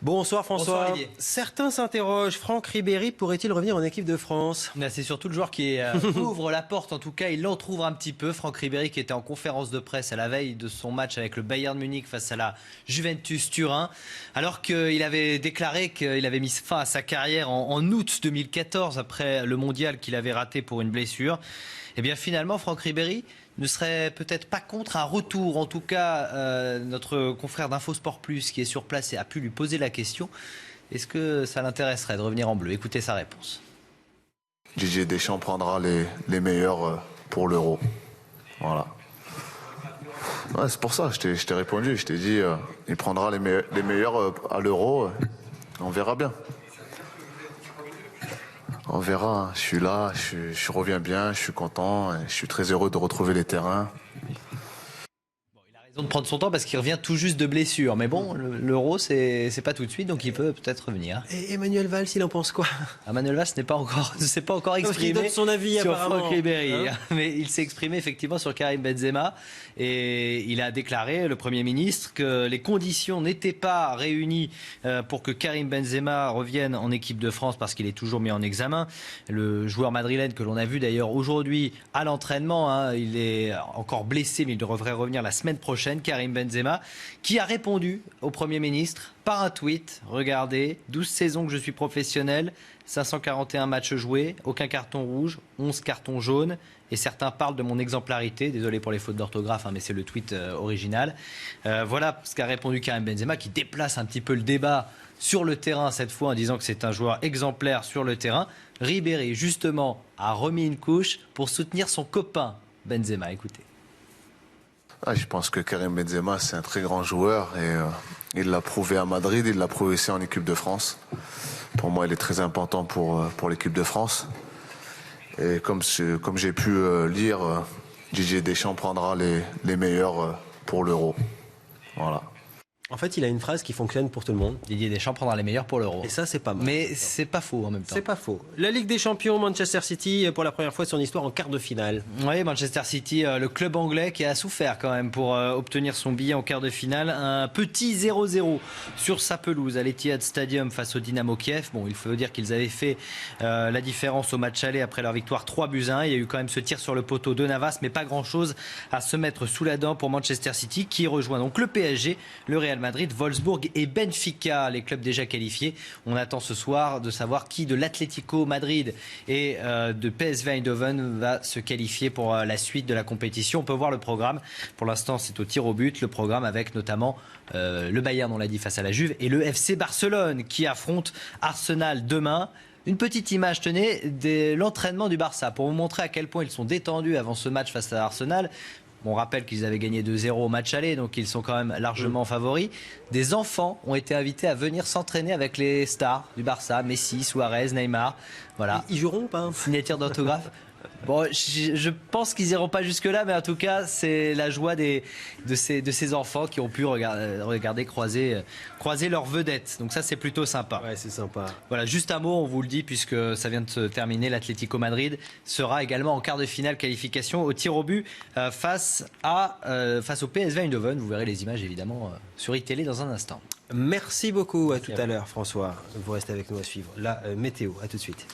Bonsoir François. Bonsoir Olivier. Certains s'interrogent, Franck Ribéry pourrait-il revenir en équipe de France ? C'est surtout le joueur qui ouvre la porte, en tout cas il l'entrouvre un petit peu. Franck Ribéry qui était en conférence de presse à la veille de son match avec le Bayern Munich face à la Juventus Turin, alors qu'il avait déclaré qu'il avait mis fin à sa carrière en août 2014 après le mondial qu'il avait raté pour une blessure. Et bien finalement Franck Ribéry ne serait peut-être pas contre un retour. En tout cas, notre confrère d'Infosport Plus qui est sur place et a pu lui poser la question. Est-ce que ça l'intéresserait de revenir en bleu ? Écoutez sa réponse. Didier Deschamps prendra les meilleurs pour l'Euro. Voilà. Ouais, c'est pour ça, je t'ai répondu. Je t'ai dit, il prendra les meilleurs à l'Euro. On verra bien. On verra, je suis là, je reviens bien, je suis content, je suis très heureux de retrouver les terrains. Il a raison de prendre son temps parce qu'il revient tout juste de blessure. Mais bon, l'Euro, c'est pas tout de suite, donc il peut peut-être revenir. Et Emmanuel Valls, il en pense quoi ? Emmanuel Valls ne s'est pas encore exprimé. Il donne son avis sur apparemment. Franck Ribéry, mais il s'est exprimé effectivement sur Karim Benzema et il a déclaré, le Premier ministre, que les conditions n'étaient pas réunies pour que Karim Benzema revienne en équipe de France parce qu'il est toujours mis en examen. Le joueur madrilène que l'on a vu d'ailleurs aujourd'hui à l'entraînement, il est encore blessé mais il devrait revenir la semaine prochaine, Karim Benzema, qui a répondu au Premier ministre par un tweet. Regardez, 12 saisons que je suis professionnel, 541 matchs joués, aucun carton rouge, 11 cartons jaunes. Et certains parlent de mon exemplarité. Désolé pour les fautes d'orthographe, mais c'est le tweet original. Voilà ce qu'a répondu Karim Benzema, qui déplace un petit peu le débat sur le terrain cette fois en disant que c'est un joueur exemplaire sur le terrain. Ribéry, justement, a remis une couche pour soutenir son copain Benzema. Écoutez. Je pense que Karim Benzema, c'est un très grand joueur et il l'a prouvé à Madrid, il l'a prouvé aussi en équipe de France. Pour moi, il est très important pour l'équipe de France. Et comme j'ai pu lire, Didier Deschamps prendra les meilleurs pour l'Euro. Voilà. En fait, il a une phrase qui fonctionne pour tout le monde. Didier Deschamps prendra les meilleurs pour l'Euro. Et ça, c'est pas mal. Mais c'est pas faux en même temps. C'est pas faux. La Ligue des Champions, Manchester City, pour la première fois de son histoire en quart de finale. Oui, Manchester City, le club anglais qui a souffert quand même pour obtenir son billet en quart de finale. Un petit 0-0 sur sa pelouse à l'Etihad Stadium face au Dynamo Kiev. Bon, il faut dire qu'ils avaient fait la différence au match aller après leur victoire 3-1. Il y a eu quand même ce tir sur le poteau de Navas, mais pas grand-chose à se mettre sous la dent pour Manchester City qui rejoint donc le PSG, le Real Madrid, Wolfsburg et Benfica, les clubs déjà qualifiés. On attend ce soir de savoir qui de l'Atlético Madrid et de PSV Eindhoven va se qualifier pour la suite de la compétition. On peut voir le programme. Pour l'instant, c'est au tir au but. Le programme avec notamment le Bayern, on l'a dit, face à la Juve et le FC Barcelone qui affronte Arsenal demain. Une petite image, tenez, de l'entraînement du Barça pour vous montrer à quel point ils sont détendus avant ce match face à Arsenal. On rappelle qu'ils avaient gagné 2-0 au match aller, donc ils sont quand même largement favoris. Des enfants ont été invités à venir s'entraîner avec les stars du Barça, Messi, Suarez, Neymar. Voilà. Ils joueront ou pas ? Signature d'autographe. Bon, je pense qu'ils n'iront pas jusque-là, mais en tout cas, c'est la joie de ces enfants qui ont pu regarder croiser leurs vedettes. Donc ça, c'est plutôt sympa. Ouais, c'est sympa. Voilà, juste un mot, on vous le dit, puisque ça vient de se terminer. L'Atlético Madrid sera également en quart de finale qualification au tir au but face au PSV Eindhoven. Vous verrez les images, évidemment, sur iTélé dans un instant. Merci beaucoup. À tout à l'heure, François. Vous restez avec nous à suivre la météo. À tout de suite.